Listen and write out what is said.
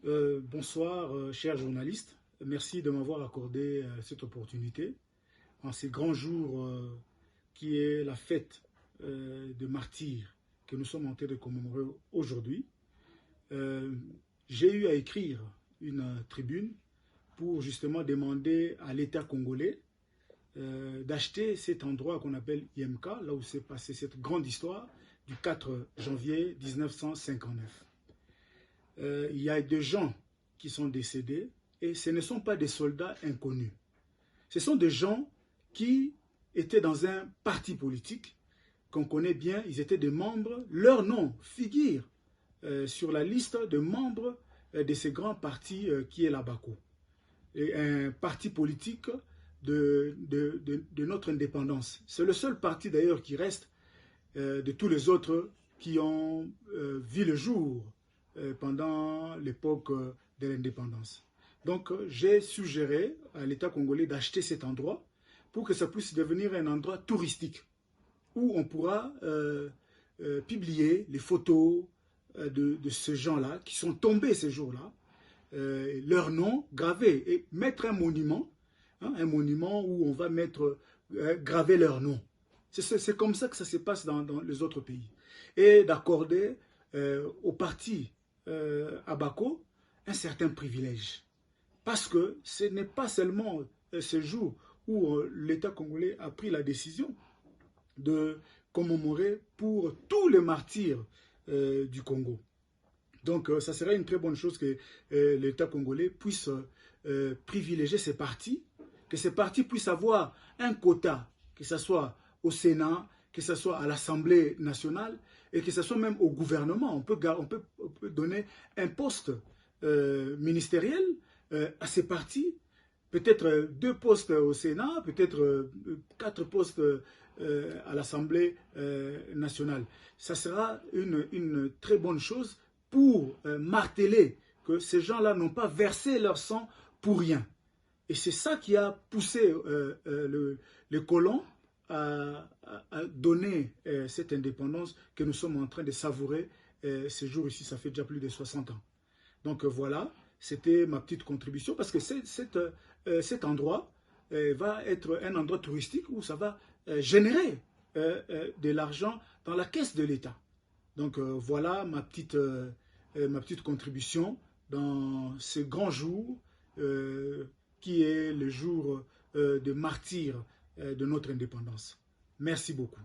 Bonsoir, chers journalistes. Merci de m'avoir accordé cette opportunité en ces grands jours qui est la fête de martyrs que nous sommes en train de commémorer aujourd'hui. J'ai eu à écrire une tribune pour justement demander à l'État congolais d'acheter cet endroit qu'on appelle IMK, là où s'est passée cette grande histoire du 4 janvier 1959. Il y a des gens qui sont décédés et ce ne sont pas des soldats inconnus. Ce sont des gens qui étaient dans un parti politique qu'on connaît bien, ils étaient des membres, leur nom figure sur la liste de membres de ces grands partis qui est la BACO. Et un parti politique de notre indépendance. C'est le seul parti d'ailleurs qui reste de tous les autres qui ont vu le jour pendant l'époque de l'indépendance. Donc j'ai suggéré à l'État congolais d'acheter cet endroit pour que ça puisse devenir un endroit touristique où on pourra publier les photos de ces gens-là qui sont tombés ces jours-là, leurs noms gravés et mettre un monument où on va mettre graver leurs noms. C'est comme ça que ça se passe dans les autres pays. Et d'accorder au parti Abako un certain privilège. Parce que ce n'est pas seulement ce jour où l'État congolais a pris la décision de commémorer pour tous les martyrs du Congo. Donc ça serait une très bonne chose que l'État congolais puisse privilégier ces partis, que ces partis puissent avoir un quota, que ce soit au Sénat, que ce soit à l'Assemblée nationale et que ce soit même au gouvernement. On peut donner un poste ministériel à ces partis, peut-être 2 postes au Sénat, peut-être 4 postes à l'Assemblée nationale. Ça sera une très bonne chose pour marteler que ces gens-là n'ont pas versé leur sang pour rien. Et c'est ça qui a poussé les colons à donner cette indépendance que nous sommes en train de savourer ces jours ici. Ça fait déjà plus de 60 ans. Donc voilà, c'était ma petite contribution parce que cet endroit va être un endroit touristique où ça va générer de l'argent dans la caisse de l'État. Donc voilà ma petite contribution dans ce grand jour qui est le jour de martyr de notre indépendance. Merci beaucoup.